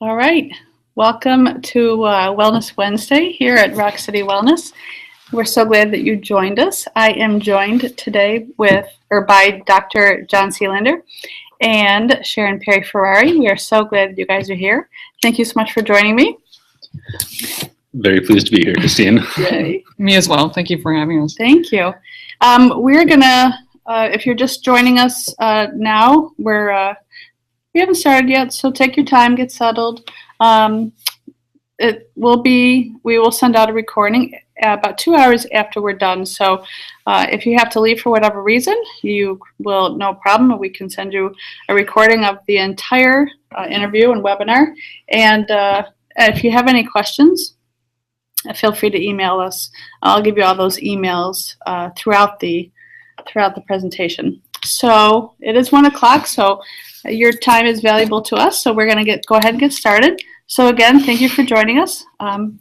All right. Welcome to Wellness Wednesday here at Rock City Wellness. We're so glad that you joined us. I am joined today by Dr. John Sealander and Sharon Ferrari. We are so glad that you guys are here. Thank you so much for joining me. Very pleased to be here, Christine. Yay. Me as well. Thank you for having us. Thank you. We're going to, if you're just joining us now, we haven't started yet, so take your time, get settled. We will send out a recording about 2 hours after we're done. So if you have to leave for whatever reason, you will, no problem. We can send you a recording of the entire interview and webinar. And if you have any questions, feel free to email us. I'll give you all those emails throughout the presentation. So it is 1 o'clock, so your time is valuable to us. So we're going to go ahead and get started. So again, thank you for joining us. I'm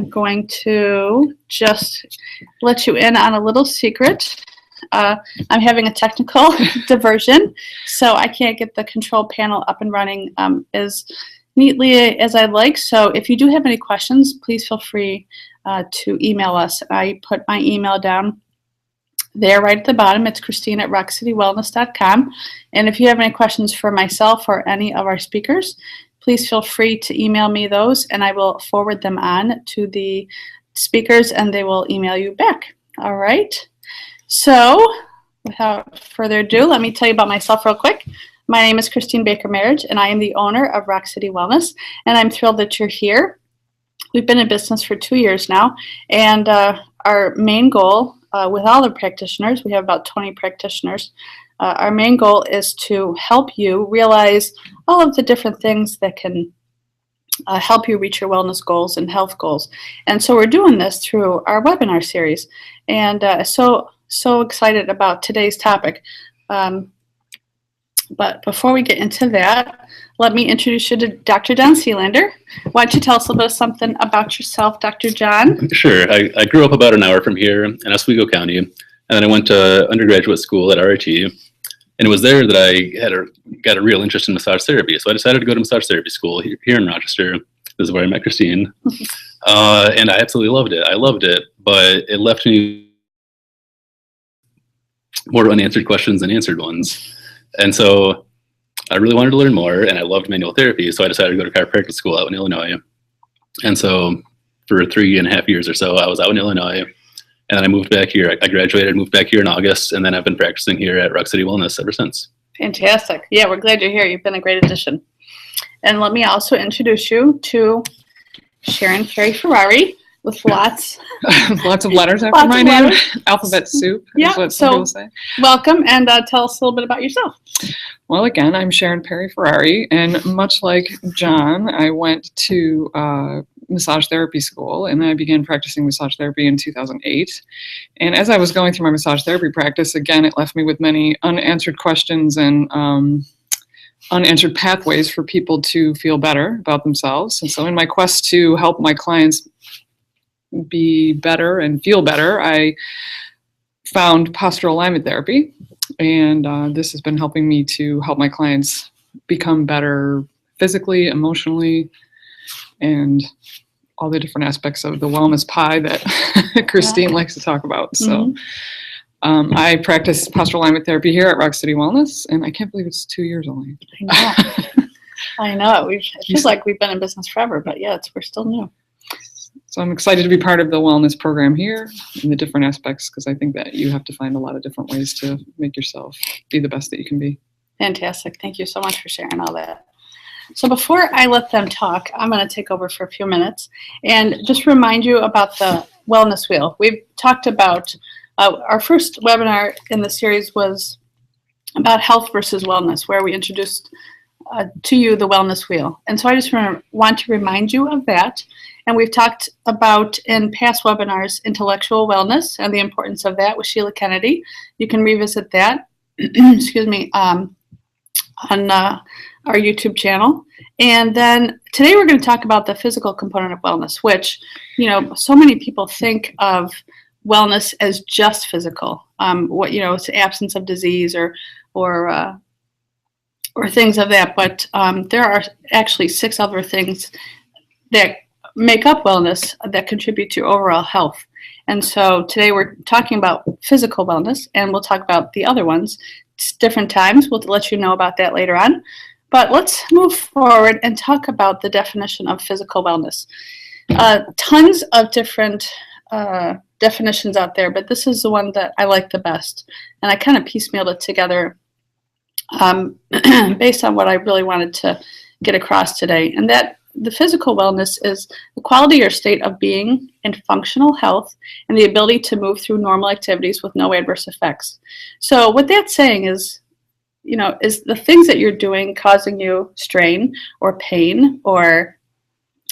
going to just let you in on a little secret. I'm having a technical diversion, so I can't get the control panel up and running as neatly as I'd like. So if you do have any questions, please feel free to email us. I put my email down there right at the bottom. It's Christine@rockcitywellness.com. And if you have any questions for myself or any of our speakers, please feel free to email me those, and I will forward them on to the speakers, and they will email you back. All right. So without further ado, let me tell you about myself real quick. My name is Christine Baker Marriage, and I am the owner of Rock City Wellness, and I'm thrilled that you're here. We've been in business for 2 years now, and our main goal with all the practitioners, we have about 20 practitioners, our main goal is to help you realize all of the different things that can help you reach your wellness goals and health goals. And so we're doing this through our webinar series, and so excited about today's topic. But before we get into that, let me introduce you to Dr. John Sealander. Why don't you tell us a little bit of something about yourself, Dr. John? Sure. I grew up about an hour from here in Oswego County, and then I went to undergraduate school at RIT, and it was there that I got a real interest in massage therapy. So I decided to go to massage therapy school here in Rochester. This is where I met Christine, and I absolutely loved it. I loved it, but it left me more unanswered questions than answered ones. And so I really wanted to learn more, and I loved manual therapy, so I decided to go to chiropractic school out in Illinois. And so for 3.5 years or so, I was out in Illinois, and then I moved back here. I graduated, moved back here in August, and then I've been practicing here at Rock City Wellness ever since. Fantastic. Yeah, we're glad you're here. You've been a great addition. And let me also introduce you to Sharon Ferrari with lots of letters after my name. Alphabet soup is what some people say. Welcome, and tell us a little bit about yourself. Well, again, I'm Sharon Ferrari, and much like John, I went to massage therapy school, and then I began practicing massage therapy in 2008. And as I was going through my massage therapy practice, again, it left me with many unanswered questions and unanswered pathways for people to feel better about themselves. And so in my quest to help my clients be better and feel better, I found postural alignment therapy, and this has been helping me to help my clients become better physically, emotionally, and all the different aspects of the wellness pie that Christine likes to talk about. So I practice postural alignment therapy here at Rock City Wellness, and I can't believe it's 2 years only. I know. It feels like we've been in business forever, but yeah, we're still new. So I'm excited to be part of the wellness program here in the different aspects, because I think that you have to find a lot of different ways to make yourself be the best that you can be. Fantastic. Thank you so much for sharing all that. So before I let them talk, I'm going to take over for a few minutes and just remind you about the wellness wheel. We've talked about our first webinar in the series was about health versus wellness, where we introduced to you the wellness wheel. And so I just want to remind you of that. And we've talked about in past webinars intellectual wellness and the importance of that with Sheila Kennedy. You can revisit that, excuse me, on our YouTube channel. And then today we're going to talk about the physical component of wellness, which, you know, so many people think of wellness as just physical. It's the absence of disease or or things of that. But there are actually 6 other things that make up wellness that contribute to overall health. And so today we're talking about physical wellness, and we'll talk about the other ones. It's different times. We'll let you know about that later on. But let's move forward and talk about the definition of physical wellness. Tons of different definitions out there, but this is the one that I like the best. And I kind of piecemealed it together based on what I really wanted to get across today. And that the physical wellness is the quality or state of being in functional health and the ability to move through normal activities with no adverse effects. So what that's saying is, is the things that you're doing causing you strain or pain, or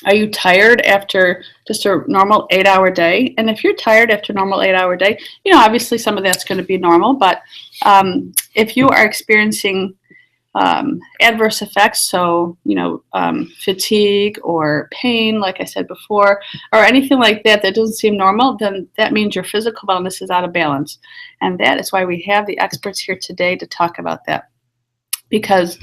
are you tired after just a normal 8-hour day? And if you're tired after a normal 8-hour day, obviously some of that's going to be normal, but if you are experiencing adverse effects, so fatigue or pain, like I said before, or anything like that doesn't seem normal, then that means your physical wellness is out of balance. And that is why we have the experts here today to talk about that. Because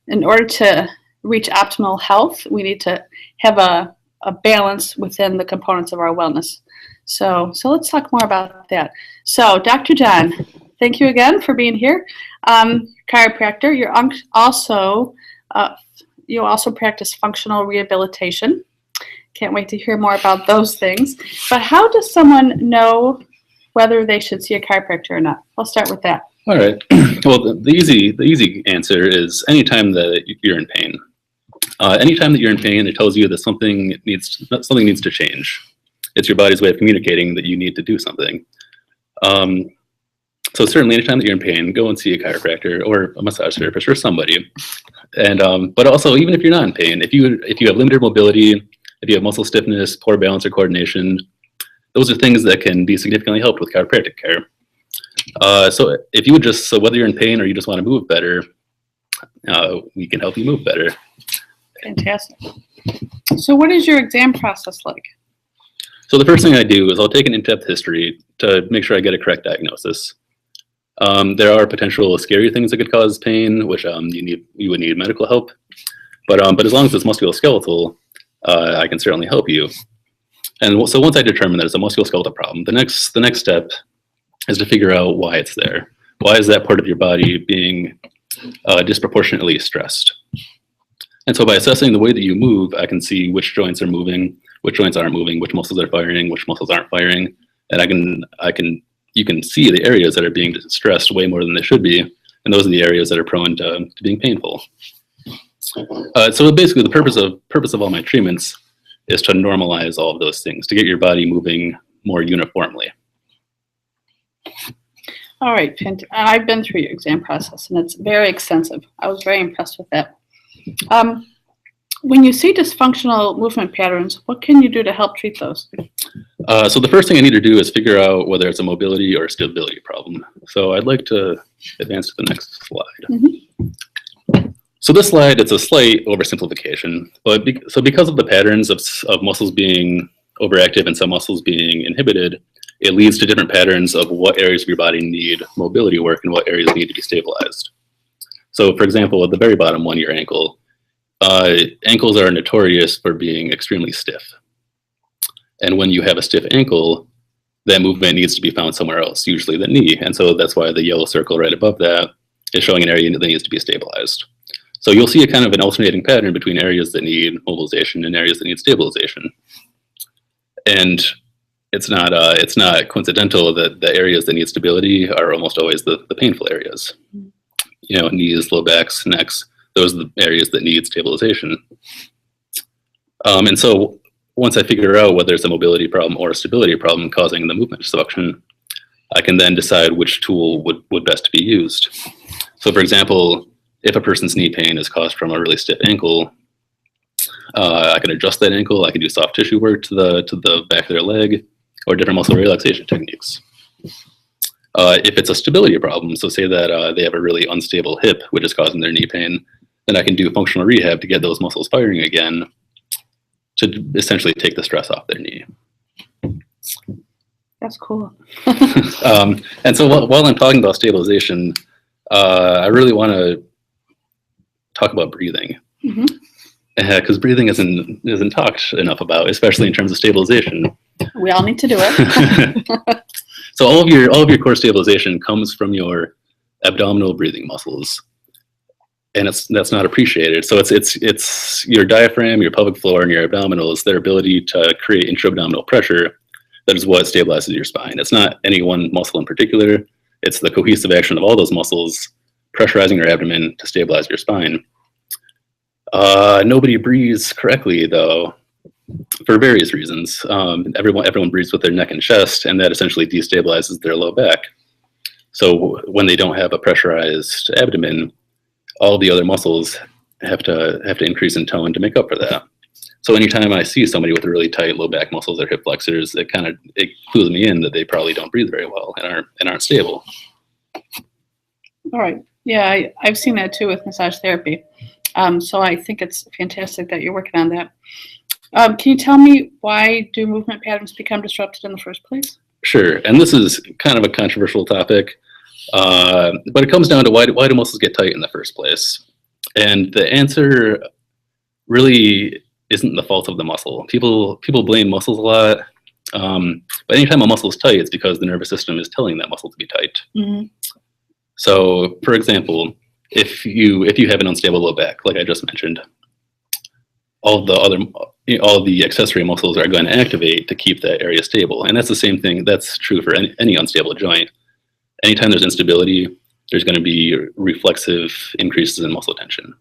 in order to reach optimal health, we need to have a balance within the components of our wellness. So let's talk more about that. So Dr. John, thank you again for being here. Chiropractor. You also practice functional rehabilitation. Can't wait to hear more about those things. But how does someone know whether they should see a chiropractor or not? I'll start with that. All right. Well, the easy answer is anytime that you're in pain. Anytime that you're in pain, it tells you that something needs to change. It's your body's way of communicating that you need to do something. So certainly, anytime that you're in pain, go and see a chiropractor or a massage therapist or somebody. And but also, even if you're not in pain, if you have limited mobility, if you have muscle stiffness, poor balance or coordination, those are things that can be significantly helped with chiropractic care. So if you would so whether you're in pain or you just want to move better, we can help you move better. Fantastic. So what is your exam process like? So the first thing I do is I'll take an in-depth history to make sure I get a correct diagnosis. There are potential scary things that could cause pain, which you would need medical help. But as long as it's musculoskeletal, I can certainly help you. And so once I determine that it's a musculoskeletal problem, the next step is to figure out why it's there. Why is that part of your body being disproportionately stressed? And so by assessing the way that you move, I can see which joints are moving, which joints aren't moving, which muscles are firing, which muscles aren't firing, and you can see the areas that are being stressed way more than they should be, and those are the areas that are prone to being painful. So basically, the purpose of all my treatments is to normalize all of those things, to get your body moving more uniformly. All right, I've been through your exam process, and it's very extensive. I was very impressed with that. When you see dysfunctional movement patterns, what can you do to help treat those? So the first thing I need to do is figure out whether it's a mobility or a stability problem. So I'd like to advance to the next slide. Mm-hmm. So this slide, it's a slight oversimplification, but because of the patterns of muscles being overactive and some muscles being inhibited, it leads to different patterns of what areas of your body need mobility work and what areas need to be stabilized. So for example, at the very bottom one, your ankle. Ankles are notorious for being extremely stiff. And when you have a stiff ankle, that movement needs to be found somewhere else, usually the knee. And so that's why the yellow circle right above that is showing an area that needs to be stabilized. So you'll see a kind of an alternating pattern between areas that need mobilization and areas that need stabilization. And it's not coincidental that the areas that need stability are almost always the painful areas. Knees, low backs, necks, those are the areas that need stabilization. And so once I figure out whether it's a mobility problem or a stability problem causing the movement dysfunction, I can then decide which tool would best be used. So for example, if a person's knee pain is caused from a really stiff ankle, I can adjust that ankle. I can do soft tissue work to the back of their leg or different muscle relaxation techniques. If it's a stability problem, so say that they have a really unstable hip, which is causing their knee pain, then I can do functional rehab to get those muscles firing again to essentially take the stress off their knee. That's cool. And so while I'm talking about stabilization, I really want to talk about breathing. Mm-hmm. Because breathing isn't talked enough about, especially in terms of stabilization. We all need to do it. So all of your core stabilization comes from your abdominal breathing muscles, and that's not appreciated. So it's your diaphragm, your pelvic floor, and your abdominals, their ability to create intra-abdominal pressure. That is what stabilizes your spine. It's not any one muscle in particular. It's the cohesive action of all those muscles pressurizing your abdomen to stabilize your spine. Nobody breathes correctly, though, for various reasons. Everyone breathes with their neck and chest, and that essentially destabilizes their low back. So when they don't have a pressurized abdomen, all the other muscles have to increase in tone to make up for that. So anytime I see somebody with really tight low back muscles or hip flexors, it clues me in that they probably don't breathe very well and aren't stable. All right. Yeah, I've seen that too with massage therapy. So I think it's fantastic that you're working on that. Can you tell me, why do movement patterns become disrupted in the first place? Sure. And this is kind of a controversial topic, but it comes down to why do muscles get tight in the first place? And the answer really isn't the fault of the muscle. People blame muscles a lot, but anytime a muscle is tight, it's because the nervous system is telling that muscle to be tight. Mm-hmm. So, for example, if you have an unstable low back, like I just mentioned, all the accessory muscles are going to activate to keep that area stable, and that's the same thing. That's true for any unstable joint. Anytime there's instability, there's going to be reflexive increases in muscle tension.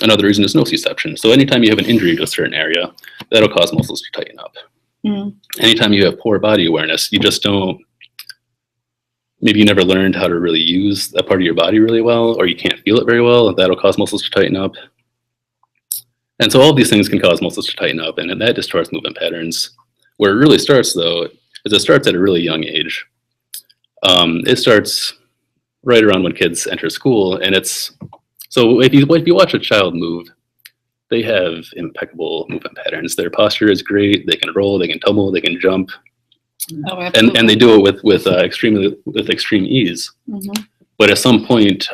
Another reason is nociception. So anytime you have an injury to a certain area, that'll cause muscles to tighten up. Mm. Anytime you have poor body awareness, you just don't. Maybe you never learned how to really use that part of your body really well, or you can't feel it very well, that'll cause muscles to tighten up. And so all of these things can cause muscles to tighten up, and that distorts movement patterns. Where it really starts, though, is it starts at a really young age. It starts right around when kids enter school, and so if you watch a child move, they have impeccable movement patterns. Their posture is great. They can roll, they can tumble, they can jump. Oh, and they do it with extreme ease. Mm-hmm. But at some point,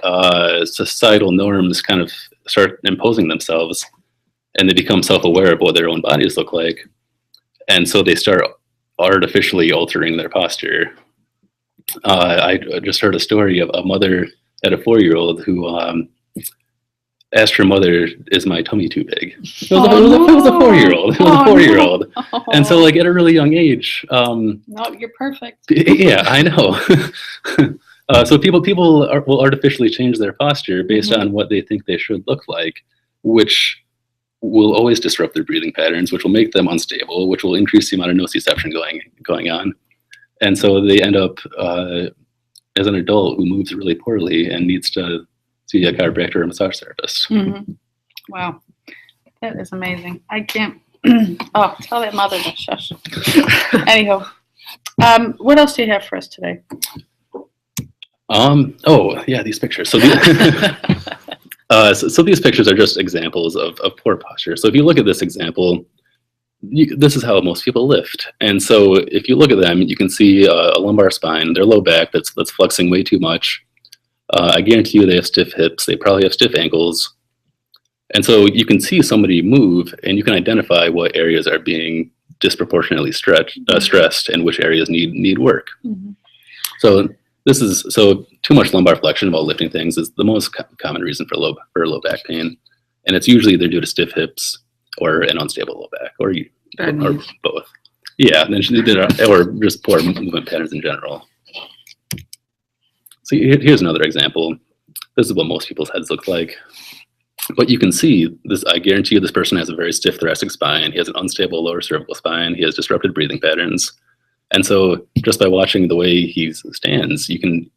societal norms kind of start imposing themselves, and they become self-aware of what their own bodies look like, and so they start artificially altering their posture. I just heard a story of a mother had a 4-year-old who asked her mother, "Is my tummy too big?" It was a 4-year-old. It was a 4-year-old. No. And so, like, at a really young age. No, you're perfect. Yeah, I know. So people will artificially change their posture based on what they think they should look like, which will always disrupt their breathing patterns, which will make them unstable, which will increase the amount of nociception going on. And so they end up as an adult who moves really poorly and needs to see a chiropractor or a massage therapist. Mm-hmm. Wow, that is amazing. I can't. Oh, tell that mother to shush. Anyhow, what else do you have for us today? Oh yeah, these pictures. So so these pictures are just examples of poor posture. So if you look at this example, this is how most people lift. And so if you look at them, you can see a lumbar spine, their low back that's flexing way too much. I guarantee you they have stiff hips. They probably have stiff ankles. And so you can see somebody move, and you can identify what areas are being disproportionately stressed and which areas need work. Mm-hmm. So too much lumbar flexion while lifting things is the most common reason for low back pain. And it's usually either due to stiff hips or an unstable low back, or both. Yeah, or just poor movement patterns in general. So here's another example. This is what most people's heads look like. But you can see this. I guarantee you this person has a very stiff thoracic spine. He has an unstable lower cervical spine. He has disrupted breathing patterns. And so just by watching the way he stands, you can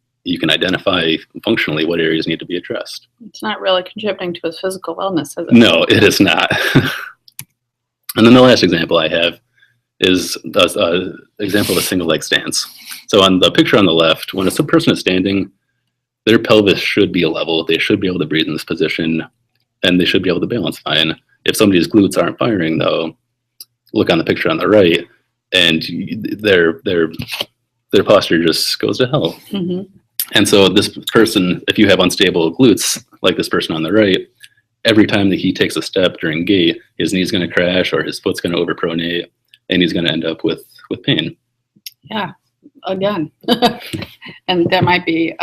identify functionally what areas need to be addressed. It's not really contributing to his physical wellness, is it? No, it is not. And then the last example I have is an example of a single leg stance. So on the picture on the left, when a person is standing, their pelvis should be level. They should be able to breathe in this position, and they should be able to balance fine. If somebody's glutes aren't firing, though, look on the picture on the right, and their posture just goes to hell. Mm-hmm. And so this person, if you have unstable glutes, like this person on the right, every time that he takes a step during gait, his knee's going to crash or his foot's going to overpronate, and he's going to end up with pain. Yeah, again. And that might be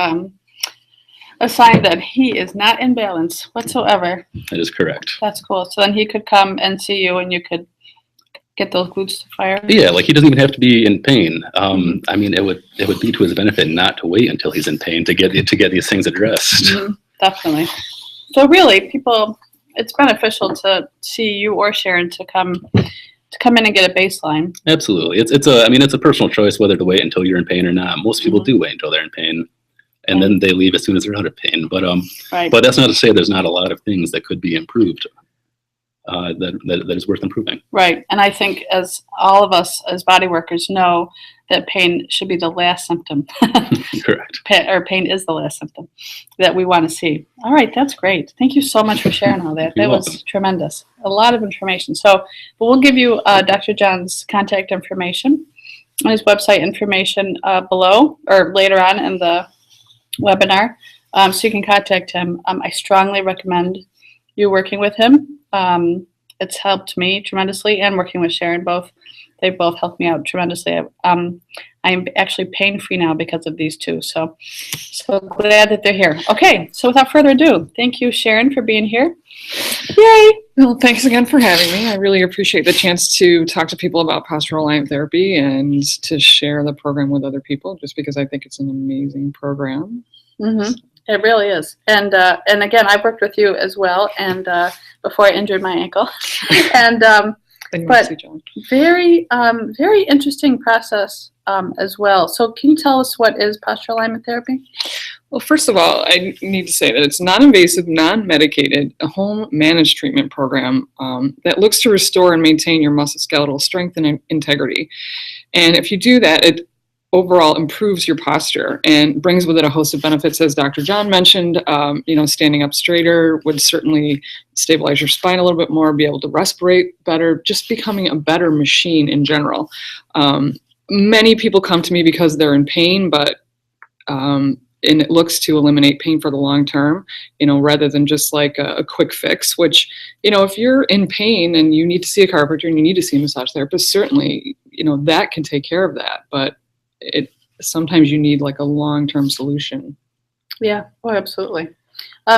a sign that he is not in balance whatsoever. That is correct. That's cool. So then he could come and see you and you could get those glutes to fire. Yeah, like he doesn't even have to be in pain. I mean, it would be to his benefit not to wait until he's in pain to get these things addressed. Definitely. So really, people, it's beneficial to see you or Sharon to come in and get a baseline. Absolutely, it's a personal choice whether to wait until you're in pain or not. Most people do wait until they're in pain, and then they leave as soon as they're out of pain. But but that's not to say there's not a lot of things that could be improved. That is worth improving. Right. And I think as all of us as body workers know that pain should be the last symptom. Correct. Pain is the last symptom that we want to see. All right. That's great. Thank you so much for sharing all that. That was tremendous. A lot of information. So but we'll give you Dr. John's contact information and his website information below or later on in the webinar. So you can contact him. I strongly recommend you working with him. It's helped me tremendously, and working with Sharon, they both helped me out tremendously. I'm actually pain-free now because of these two, so glad that they're here. Okay, so without further ado, thank you, Sharon, for being here. Yay! Well, thanks again for having me. I really appreciate the chance to talk to people about postural alignment therapy and to share the program with other people, just because I think it's an amazing program. It really is. And again, I've worked with you as well, and before I injured my ankle. And but very interesting process as well. So can you tell us what is postural alignment therapy? Well, first of all, I need to say that it's non-invasive, non-medicated, a home managed treatment program that looks to restore and maintain your musculoskeletal strength and integrity. And if you do that, it overall improves your posture and brings with it a host of benefits, as Dr. John mentioned. Standing up straighter would certainly stabilize your spine a little bit more, be able to respirate better, just becoming a better machine in general. Many people come to me because they're in pain, and it looks to eliminate pain for the long term, rather than just like a quick fix, which, if you're in pain and you need to see a chiropractor and you need to see a massage therapist, certainly, that can take care of that. But sometimes you need like a long-term solution. Yeah, oh, absolutely.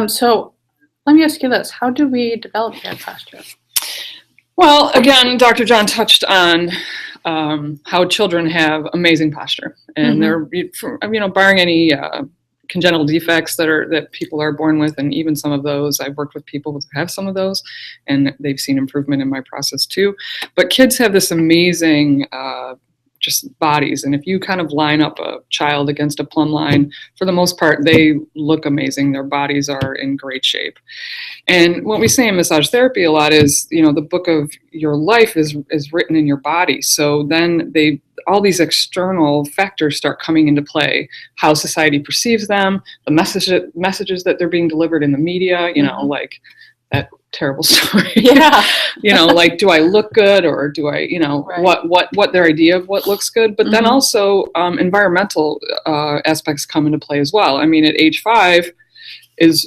So let me ask you this: how do we develop bad posture? Well, again, Dr. John touched on how children have amazing posture, and they're, barring any congenital defects that people are born with, and even some of those, I've worked with people who have some of those, and they've seen improvement in my process too. But kids have this amazing just bodies, and if you kind of line up a child against a plumb line, for the most part, they look amazing. Their bodies are in great shape. And what we say in massage therapy a lot is, the book of your life is written in your body. So then all these external factors start coming into play: how society perceives them, the messages that they're being delivered in the media, like that terrible story. Yeah. Like, do I look good, or do I, right. what their idea of what looks good? But then also environmental aspects come into play as well. I mean, at age 5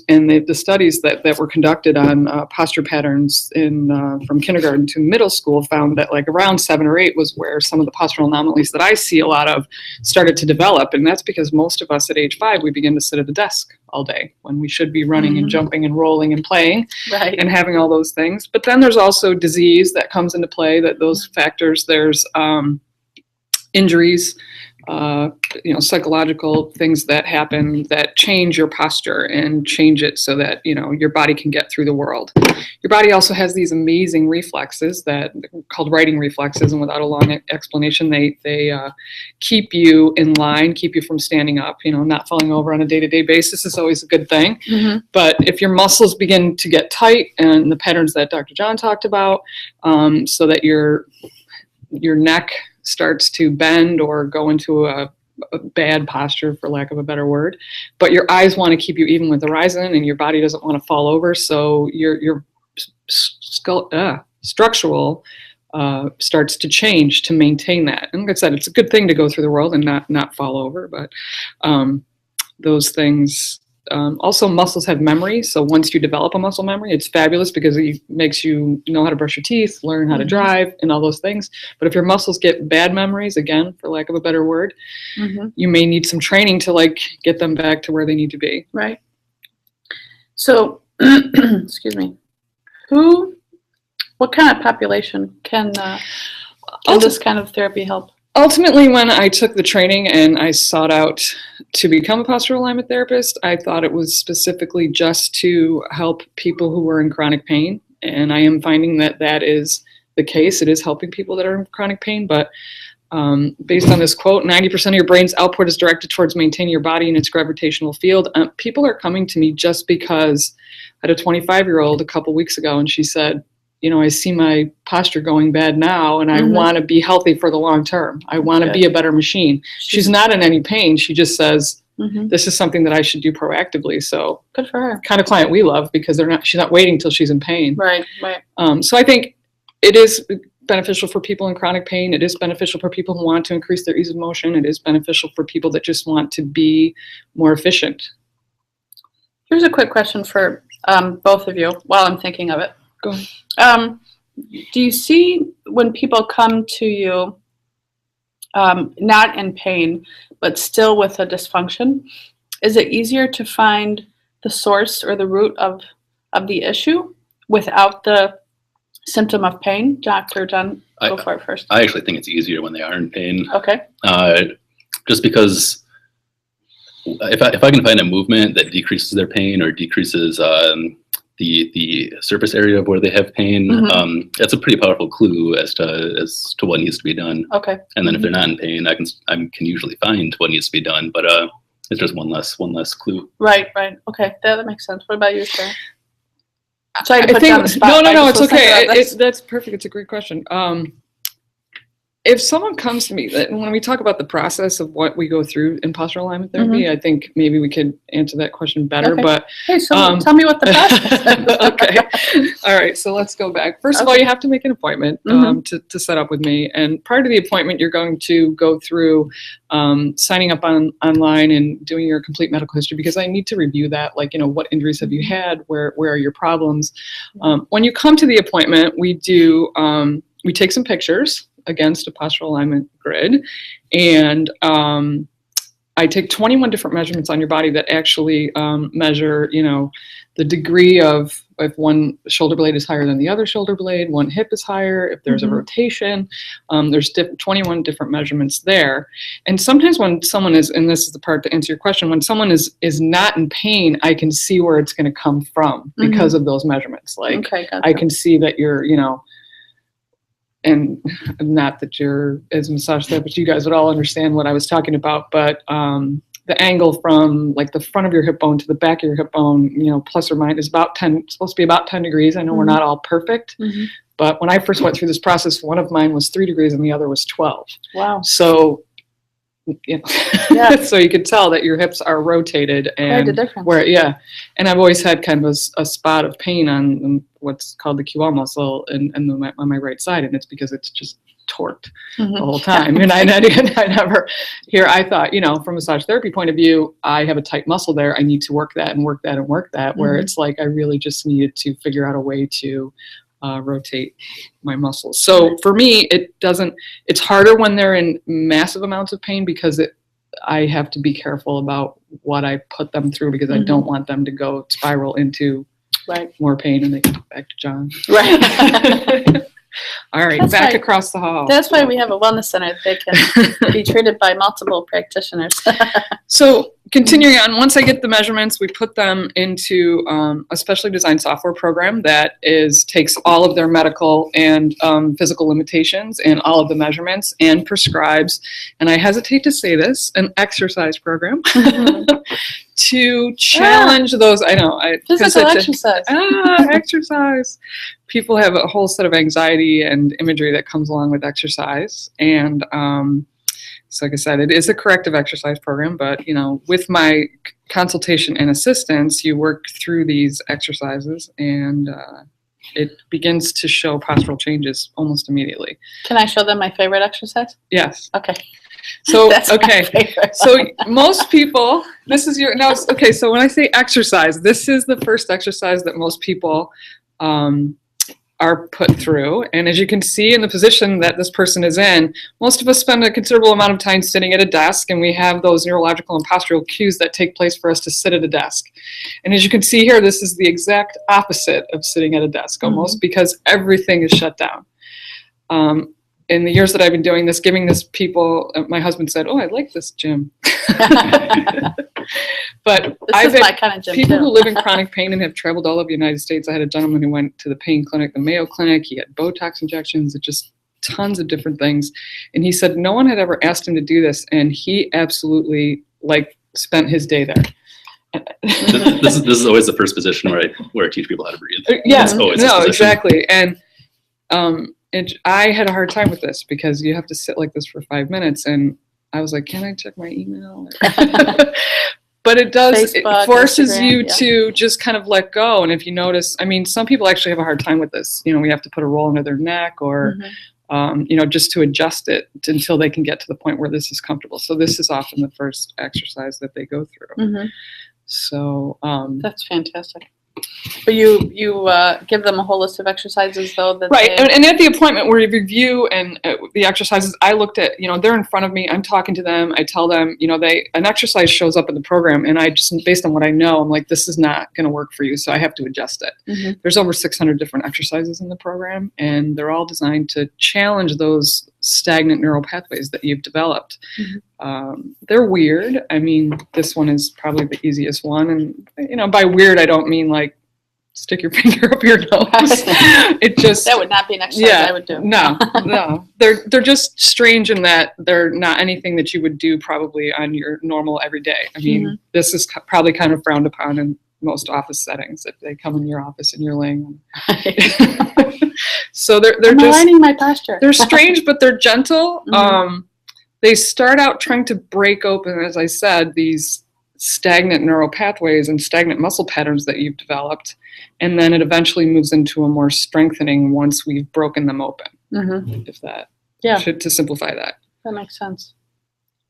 and the studies that were conducted on posture patterns from kindergarten to middle school found that like around 7 or 8 was where some of the postural anomalies that I see a lot of started to develop. And that's because most of us at age 5, we begin to sit at the desk all day when we should be running and jumping and rolling and playing, right, and having all those things. But then there's also disease that comes into play, that those factors, there's injuries, psychological things that happen that change your posture and change it so that, your body can get through the world. Your body also has these amazing reflexes that called righting reflexes, and without a long explanation, they keep you in line, keep you from standing up, not falling over on a day-to-day basis is always a good thing. But if your muscles begin to get tight, and the patterns that Dr. John talked about, so that your neck starts to bend or go into a bad posture, for lack of a better word, but your eyes want to keep you even with the horizon, and your body doesn't want to fall over, so your structural starts to change to maintain that. And like I said, it's a good thing to go through the world and not fall over, but those things. Also, muscles have memory. So once you develop a muscle memory, it's fabulous because it makes you know how to brush your teeth, learn how to drive, and all those things. But if your muscles get bad memories, again, for lack of a better word, you may need some training to like get them back to where they need to be. Right. So, excuse me. What kind of population can this kind of therapy help? Ultimately, when I took the training and I sought out to become a postural alignment therapist, I thought it was specifically just to help people who were in chronic pain. And I am finding that that is the case. It is helping people that are in chronic pain. But based on this quote, 90% of your brain's output is directed towards maintaining your body in its gravitational field. People are coming to me just because I had a 25-year-old a couple weeks ago, and she said, I see my posture going bad now, and I want to be healthy for the long term. I want to be a better machine. She's not in any pain. She just says, this is something that I should do proactively. So good for her. Kind of client we love because she's not waiting till she's in pain. Right. So I think it is beneficial for people in chronic pain. It is beneficial for people who want to increase their ease of motion. It is beneficial for people that just want to be more efficient. Here's a quick question for both of you while I'm thinking of it. Go ahead. Do you see when people come to you not in pain, but still with a dysfunction, is it easier to find the source or the root of the issue without the symptom of pain? Dr. John, go for it first. I actually think it's easier when they are in pain. Okay. Just because if I can find a movement that decreases their pain or decreases the surface area of where they have pain, that's a pretty powerful clue as to what needs to be done. Okay. And then if they're not in pain, I can usually find what needs to be done, but it's just one less clue. Right. Okay, that makes sense. What about you, Sharon? Sorry to put you on the spot. No, it's okay. That's perfect. It's a great question. If someone comes to me, when we talk about the process of what we go through in postural alignment therapy, I think maybe we could answer that question better. Okay. But hey, so tell me what the process is. Okay. All right. So let's go back. First of all, you have to make an appointment to set up with me. And prior to the appointment, you're going to go through signing up online and doing your complete medical history, because I need to review that. Like, what injuries have you had? Where are your problems? When you come to the appointment, we take some pictures against a postural alignment grid, and I take 21 different measurements on your body that actually measure, the degree of if one shoulder blade is higher than the other shoulder blade, one hip is higher, if there's a rotation. There's 21 different measurements there. And sometimes when someone is, and this is the part to answer your question, when someone is not in pain, I can see where it's going to come from because of those measurements. Like, okay, gotcha. I can see that you're, and not that you're as a massage therapist, you guys would all understand what I was talking about, but the angle from like the front of your hip bone to the back of your hip bone, plus or minus, supposed to be about 10 degrees. I know we're not all perfect, but when I first went through this process, one of mine was 3 degrees and the other was 12. Wow. So, so you could tell that your hips are rotated, and quite a difference. And I've always had kind of a spot of pain on what's called the QL muscle on my right side, and it's because it's just torqued the whole time. And I thought, from a massage therapy point of view, I have a tight muscle there. I need to work that and work that and work that, where it's like I really just needed to figure out a way to rotate my muscles. So for me, it's harder when they're in massive amounts of pain, because I have to be careful about what I put them through, because I don't want them to spiral into more pain and they get back to John. Right. All right, across the hall. That's why we have a wellness center. They can be treated by multiple practitioners. So continuing on, once I get the measurements, we put them into a specially designed software program that takes all of their medical and physical limitations and all of the measurements and prescribes, and I hesitate to say this, an exercise program to challenge those. I know. Physical exercise. Exercise. People have a whole set of anxiety and imagery that comes along with exercise. And so like I said, it is a corrective exercise program, but with my consultation and assistance, you work through these exercises, and it begins to show postural changes almost immediately. Can I show them my favorite exercise? Yes. Okay. So, That's okay. my favorite So one. most people, this is your, now, okay, so when I say exercise, this is the first exercise that most people are put through. And as you can see in the position that this person is in, most of us spend a considerable amount of time sitting at a desk, and we have those neurological and postural cues that take place for us to sit at a desk. And as you can see here, this is the exact opposite of sitting at a desk almost, because everything is shut down. In the years that I've been doing this, giving this people, my husband said, "Oh, I like this gym." But This is my kind of gym people too. who live in chronic pain and have traveled all over the United States. I had a gentleman who went to the pain clinic, the Mayo Clinic. He had Botox injections, just tons of different things. And he said no one had ever asked him to do this, and he absolutely spent his day there. This is always the first position where I teach people how to breathe. Yeah, It's always no, this position. exactly. And I had a hard time with this because you have to sit like this for 5 minutes, and I was like, "Can I check my email?" But it does, Facebook, it forces Instagram, you yeah. to just kind of let go. And if you notice, I mean, some people actually have a hard time with this. You know, we have to put a roll under their neck or, you know, just to adjust it until they can get to the point where this is comfortable. So this is often the first exercise that they go through. So That's fantastic. But you give them a whole list of exercises, though, that right, and at the appointment where you review and the exercises, I looked at, you know, they're in front of me, I'm talking to them, I tell them, you know, an exercise shows up in the program, and I just, based on what I know, I'm like, this is not going to work for you, so I have to adjust it. There's over 600 different exercises in the program, and they're all designed to challenge those stagnant neural pathways that you've developed. They're weird. I mean, this one is probably the easiest one, and you know, by weird I don't mean like stick your finger up your nose. It just, that would not be an exercise I would do. No. They're just strange in that they're not anything that you would do probably on your normal everyday. I mean, this is probably kind of frowned upon in most office settings if they come in your office and you're laying. So they're I'm just aligning my posture. They're strange, but they're gentle. They start out trying to break open, as I said, these stagnant neural pathways and stagnant muscle patterns that you've developed, and then it eventually moves into a more strengthening once we've broken them open. If that, to simplify that. That makes sense.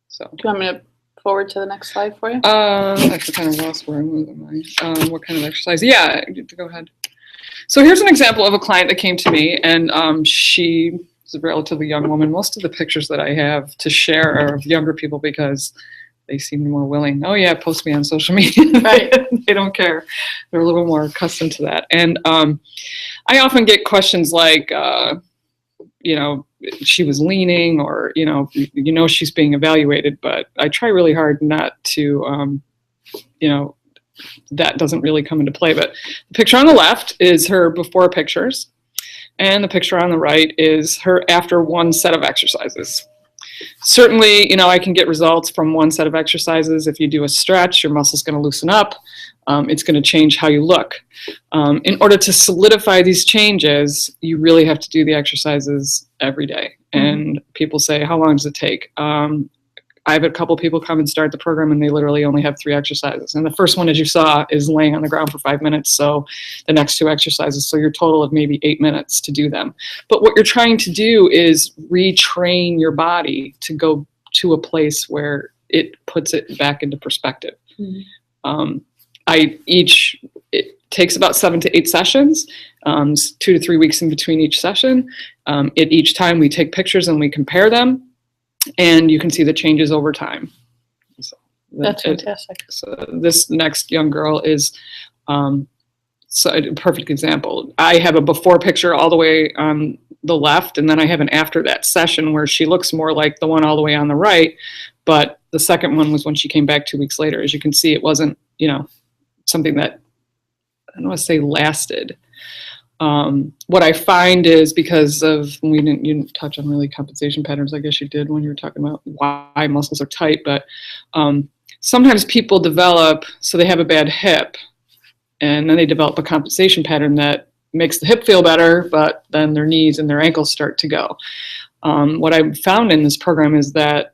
So, do you want me to forward to the next slide for you? I kind of lost where I'm moving. What kind of exercise? Yeah, go ahead. So here's an example of a client that came to me, and she is a relatively young woman. Most of the pictures that I have to share are of younger people because they seem more willing. Oh yeah, post me on social media. Right. They don't care. They're a little more accustomed to that. And I often get questions like, you know, she was leaning, or you know, she's being evaluated. But I try really hard not to, you know, that doesn't really come into play. But the picture on the left is her before pictures, and the picture on the right is her after one set of exercises. Certainly, you know, I can get results from one set of exercises. If you do a stretch, your muscle's going to loosen up. It's going to change how you look. In order to solidify these changes, you really have to do the exercises every day. And people say, how long does it take? I've had a couple people come and start the program, and they literally only have 3 exercises. And the first one, as you saw, is laying on the ground for 5 minutes. So the next 2 exercises, so your total of maybe 8 minutes to do them. But what you're trying to do is retrain your body to go to a place where it puts it back into perspective. It takes about 7 to 8 sessions, 2 to 3 weeks in between each session. At each time we take pictures and we compare them. And you can see the changes over time. So that's fantastic. So this next young girl is so a perfect example. I have a before picture all the way on the left, and then I have an after that session where she looks more like the one all the way on the right. But the second one was when she came back 2 weeks later. As you can see, it wasn't, you know, something that, I don't want to say lasted. What I find is because of, you didn't touch on really compensation patterns, I guess you did when you were talking about why muscles are tight, but sometimes people develop, so they have a bad hip, and then they develop a compensation pattern that makes the hip feel better, but then their knees and their ankles start to go. What I found in this program is that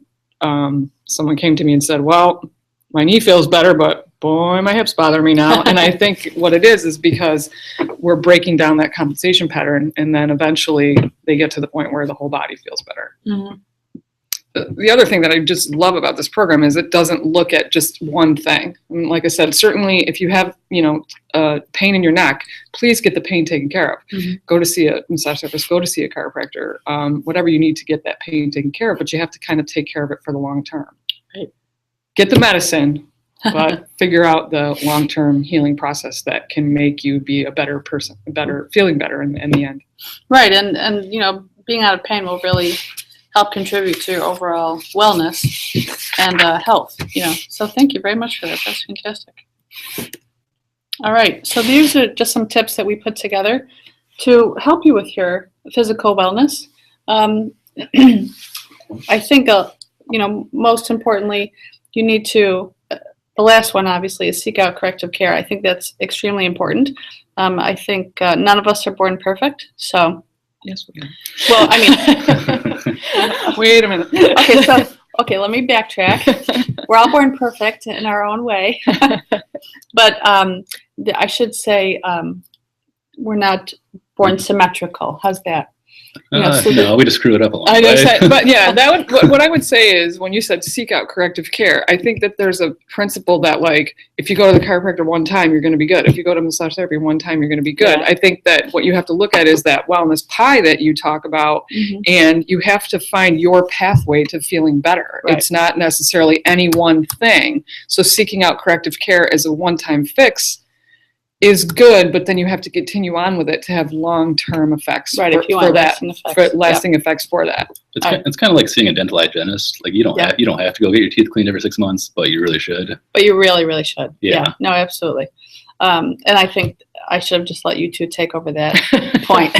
someone came to me and said, well, my knee feels better, but boy, my hips bother me now. And I think what it is because we're breaking down that compensation pattern, and then eventually they get to the point where the whole body feels better. the other thing that I just love about this program is it doesn't look at just one thing. And like I said, certainly if you have, pain in your neck, please get the pain taken care of. Mm-hmm. Go to see a massage therapist, go to see a chiropractor, whatever you need to get that pain taken care of, but you have to kind of take care of it for the long term. Right. Get the medicine, but figure out the long-term healing process that can make you be a better person, feeling better in the end. Right, and being out of pain will really help contribute to your overall wellness and health. So thank you very much for that. That's fantastic. All right, so these are just some tips that we put together to help you with your physical wellness. I think most importantly, you need to. The last one, obviously, is seek out corrective care. I think that's extremely important. I think none of us are born perfect, so. Yes, we are. Well, I mean, wait a minute. Okay, let me backtrack. We're all born perfect in our own way, but I should say we're not born symmetrical. How's that? No, we just screw it up a lot. I know, but yeah, what I would say is when you said seek out corrective care, I think that there's a principle that like if you go to the chiropractor one time, you're going to be good. If you go to massage therapy one time, you're going to be good. Yeah. I think that what you have to look at is that wellness pie that you talk about, mm-hmm. and you have to find your pathway to feeling better. Right. It's not necessarily any one thing. So seeking out corrective care as a one-time fix is good, but then you have to continue on with it to have long-term effects. Right, if you want lasting effects. Lasting effects for that. It's kind of like seeing a dental hygienist. Like you don't have to go get your teeth cleaned every 6 months, but you really should. But you really, really should. Yeah. No, absolutely. And I think I should have just let you two take over that point.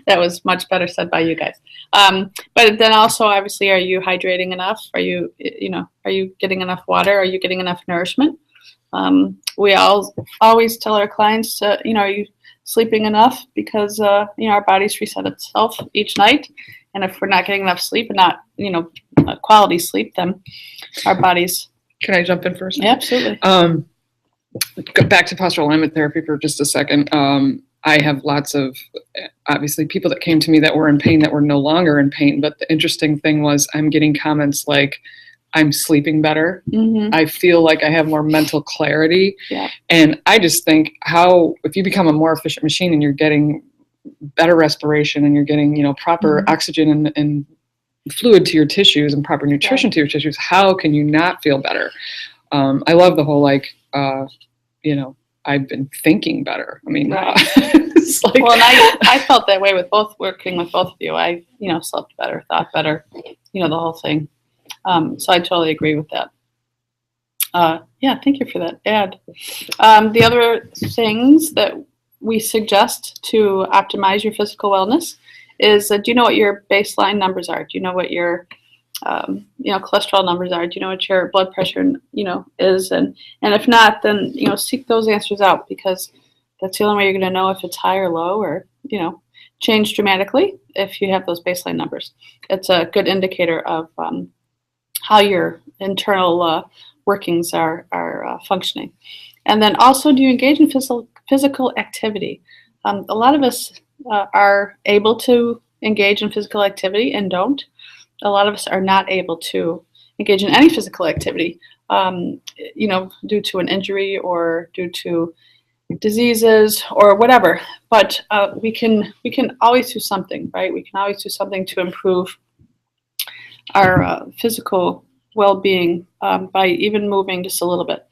That was much better said by you guys. But then also, obviously, are you hydrating enough? Are you getting enough water? Are you getting enough nourishment? We always tell our clients, are you sleeping enough? Because, our bodies reset itself each night. And if we're not getting enough sleep and not, quality sleep, then our bodies. Can I jump in first? Yeah, absolutely. Go back to postural alignment therapy for just a second. I have lots of, obviously, people that came to me that were in pain that were no longer in pain. But the interesting thing was I'm getting comments like, I'm sleeping better. Mm-hmm. I feel like I have more mental clarity. Yeah. And I just think if you become a more efficient machine and you're getting better respiration and you're getting, proper mm-hmm. oxygen and fluid to your tissues and proper nutrition to your tissues, how can you not feel better? I love the whole, I've been thinking better. I mean, it's like. Well, and I felt that way working with both of you. I, slept better, thought better, the whole thing. So I totally agree with that. Thank you for that ad. The other things that we suggest to optimize your physical wellness is, do you know what your baseline numbers are? Do you know what your, cholesterol numbers are? Do you know what your blood pressure, is? And if not, then, seek those answers out, because that's the only way you're going to know if it's high or low or, change dramatically if you have those baseline numbers. It's a good indicator of how your internal workings are functioning. And then also, do you engage in physical activity? A lot of us are able to engage in physical activity and don't. A lot of us are not able to engage in any physical activity, due to an injury or due to diseases or whatever. But we can always do something, right? We can always do something to improve our physical well-being by even moving just a little bit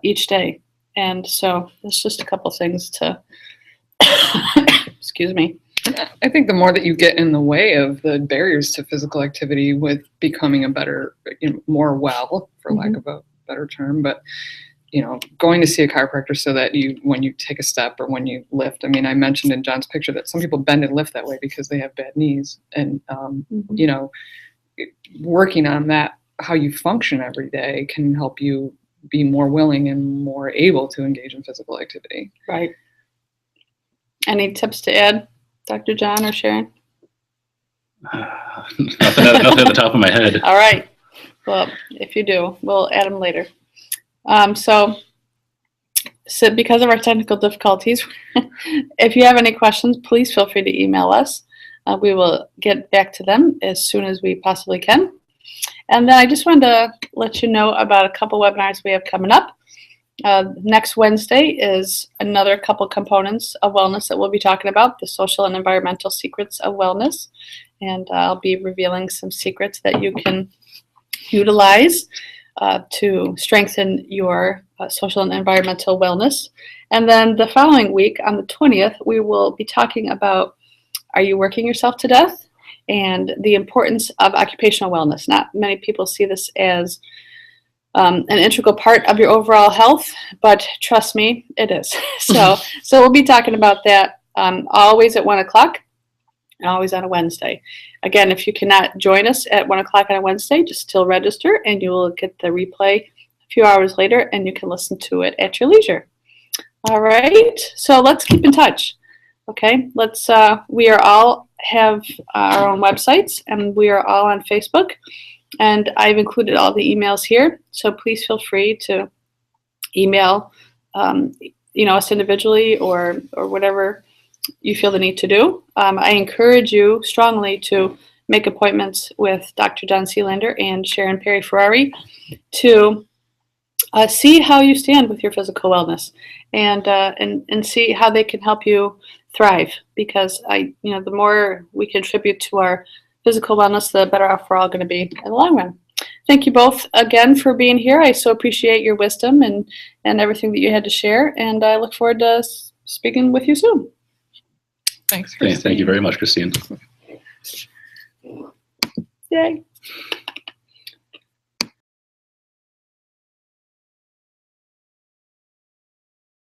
each day. And so there's just a couple things to, excuse me. I think the more that you get in the way of the barriers to physical activity with becoming a better, more well, for mm-hmm. lack of a better term, but going to see a chiropractor so that when you take a step or when you lift, I mean, I mentioned in John's picture that some people bend and lift that way because they have bad knees, and mm-hmm. Working on that, how you function every day, can help you be more willing and more able to engage in physical activity. Right. Any tips to add, Dr. John or Sharon? Nothing at the top of my head. All right. Well, if you do, we'll add them later. So because of our technical difficulties, if you have any questions, please feel free to email us. we will get back to them as soon as we possibly can. And then I just wanted to let you know about a couple webinars we have coming up. Next Wednesday is another couple components of wellness that we'll be talking about, the social and environmental secrets of wellness. And I'll be revealing some secrets that you can utilize to strengthen your social and environmental wellness. And then the following week, on the 20th, we will be talking about, are you working yourself to death? And the importance of occupational wellness. Not many people see this as an integral part of your overall health, but trust me, it is. So we'll be talking about that always at 1 o'clock and always on a Wednesday. Again, if you cannot join us at 1 o'clock on a Wednesday, just still register and you will get the replay a few hours later and you can listen to it at your leisure. All right, so let's keep in touch. Okay, we are all have our own websites and we are all on Facebook. And I've included all the emails here, so please feel free to email us individually or whatever you feel the need to do. I encourage you strongly to make appointments with Dr. John Sealander and Sharon Perry Ferrari to see how you stand with your physical wellness and see how they can help you thrive. Because the more we contribute to our physical wellness, the better off we're all going to be in the long run. Thank you both again for being here. I so appreciate your wisdom and everything that you had to share, and I look forward to speaking with you soon. Thanks, Christine. Thank you very much, Christine. Yay.